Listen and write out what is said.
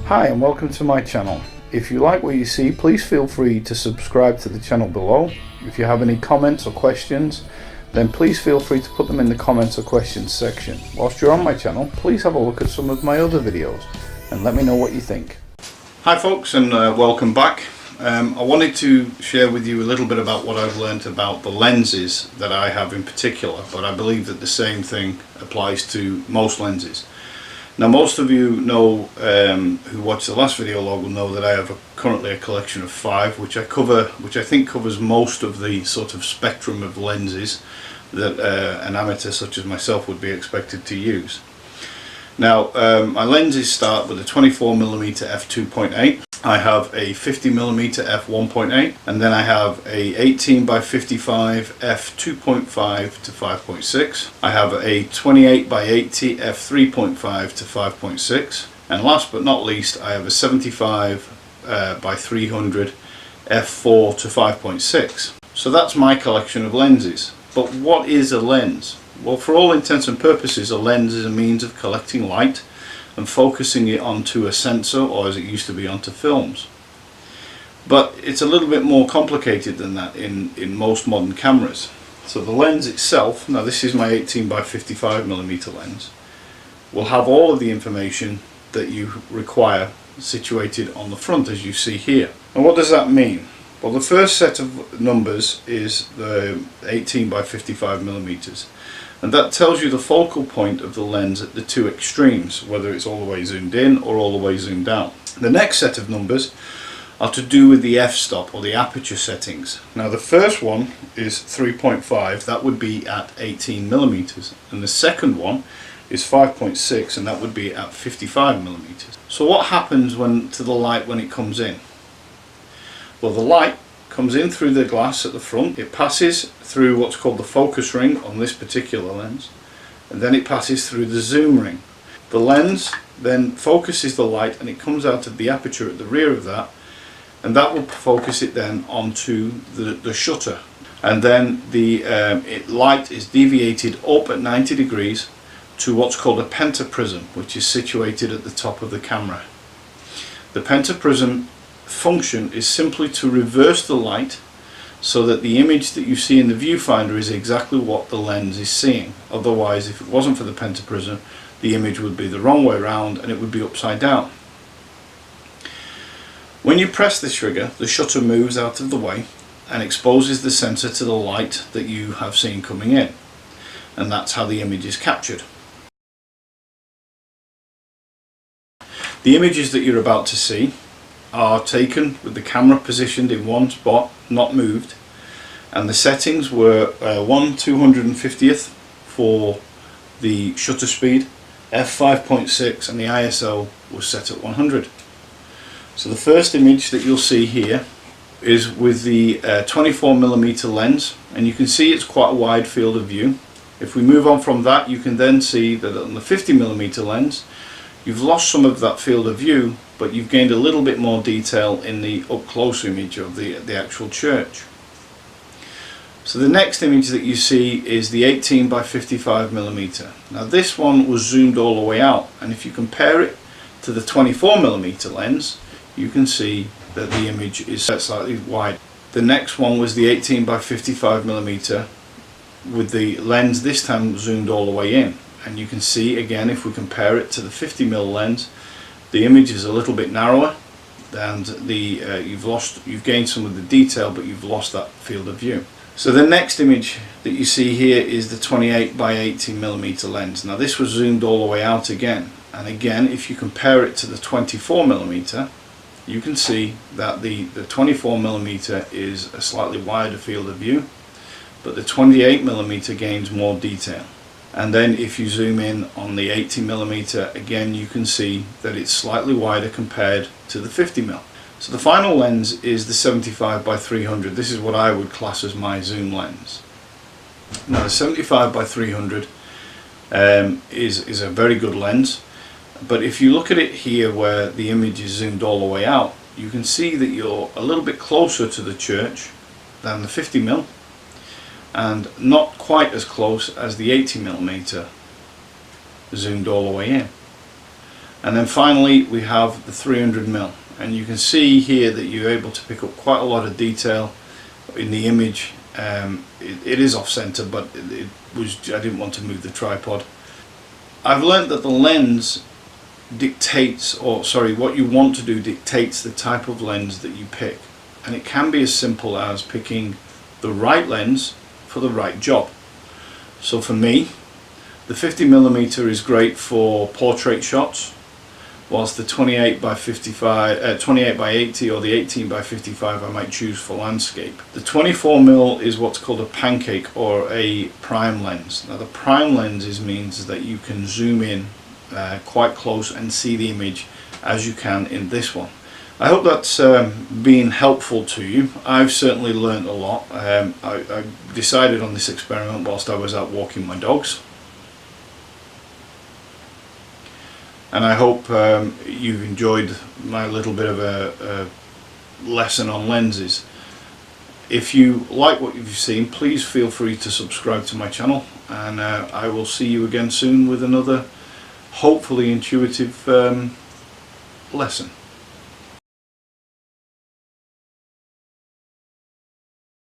Hi and welcome to my channel. If you like what you see, please feel free to subscribe to the channel below. If you have any comments or questions, then please feel free to put them in the comments or questions section. Whilst you're on my channel, please have a look at some of my other videos and let me know what you think. Hi folks, and welcome back. I wanted to share with you a little bit about what I've learned about the lenses that I have in particular, but I believe that the same thing applies to most lenses. Now, most of you know, who watched the last video log will know that I have currently a collection of 5, which I think covers most of the sort of spectrum of lenses that an amateur such as myself would be expected to use. Now, my lenses start with a 24mm f2.8. I have a 50mm f1.8, and then I have a 18x55 f2.5 to 5.6. I have a 28x80 f3.5 to 5.6, and last but not least, I have a 75x300 f4 to 5.6. So that's my collection of lenses. But what is a lens? Well, for all intents and purposes, a lens is a means of collecting light and focusing it onto a sensor, or as it used to be, onto films. But it's a little bit more complicated than that in most modern cameras. So the lens itself, now this is my 18x55mm lens, will have all of the information that you require situated on the front, as you see here. And what does that mean? Well, the first set of numbers is the 18x55mm, and that tells you the focal point of the lens at the two extremes, whether it's all the way zoomed in or all the way zoomed out. The next set of numbers are to do with the f-stop, or the aperture settings. Now, the first one is 3.5, that would be at 18mm, and the second one is 5.6, and that would be at 55mm. So what happens to the light when it comes in? Well, the light comes in through the glass at the front, it passes through what's called the focus ring on this particular lens, and then it passes through the zoom ring. The lens then focuses the light and it comes out of the aperture at the rear of that, and that will focus it then onto the shutter, and then the light is deviated up at 90 degrees to what's called a pentaprism, which is situated at the top of the camera. The pentaprism function is simply to reverse the light so that the image that you see in the viewfinder is exactly what the lens is seeing. Otherwise, if it wasn't for the pentaprism, the image would be the wrong way around and it would be upside down. When you press the trigger, the shutter moves out of the way and exposes the sensor to the light that you have seen coming in, and that's how the image is captured. The images that you're about to see are taken with the camera positioned in one spot, not moved, and the settings were 1/250th for the shutter speed, f5.6, and the ISO was set at 100. So the first image that you'll see here is with the 24mm lens, and you can see it's quite a wide field of view. If we move on from that, you can then see that on the 50mm lens you've lost some of that field of view, but you've gained a little bit more detail in the up close image of the actual church. So the next image that you see is the 18x55mm. Now this one was zoomed all the way out, and if you compare it to the 24mm lens, you can see that the image is slightly wide. The next one was the 18x55mm with the lens this time zoomed all the way in, and you can see again, if we compare it to the 50mm lens, the image is a little bit narrower, and you've gained some of the detail, but you've lost that field of view. So the next image that you see here is the 28x80mm lens. Now this was zoomed all the way out again, and again, if you compare it to the 24mm, you can see that the 24mm is a slightly wider field of view, but the 28mm gains more detail. And then if you zoom in on the 80mm, again you can see that it's slightly wider compared to the 50mm. So the final lens is the 75x300. This is what I would class as my zoom lens. Now the 75x300 is a very good lens, but if you look at it here where the image is zoomed all the way out, you can see that you're a little bit closer to the church than the 50mm, and not quite as close as the 80mm zoomed all the way in. And then finally we have the 300mm, and you can see here that you're able to pick up quite a lot of detail in the image. It is off center, but I didn't want to move the tripod. I've learned that the lens dictates, or sorry, what you want to do dictates the type of lens that you pick, and it can be as simple as picking the right lens for the right job. So for me, the 50mm is great for portrait shots, whilst the 28 by 80 or the 18 by 55 I might choose for landscape. The 24mm is what's called a pancake or a prime lens. Now the prime lenses means that you can zoom in quite close and see the image as you can in this one. I hope that's been helpful to you. I've certainly learned a lot. I decided on this experiment whilst I was out walking my dogs. And I hope you've enjoyed my little bit of a lesson on lenses. If you like what you've seen, please feel free to subscribe to my channel, and I will see you again soon with another hopefully intuitive lesson.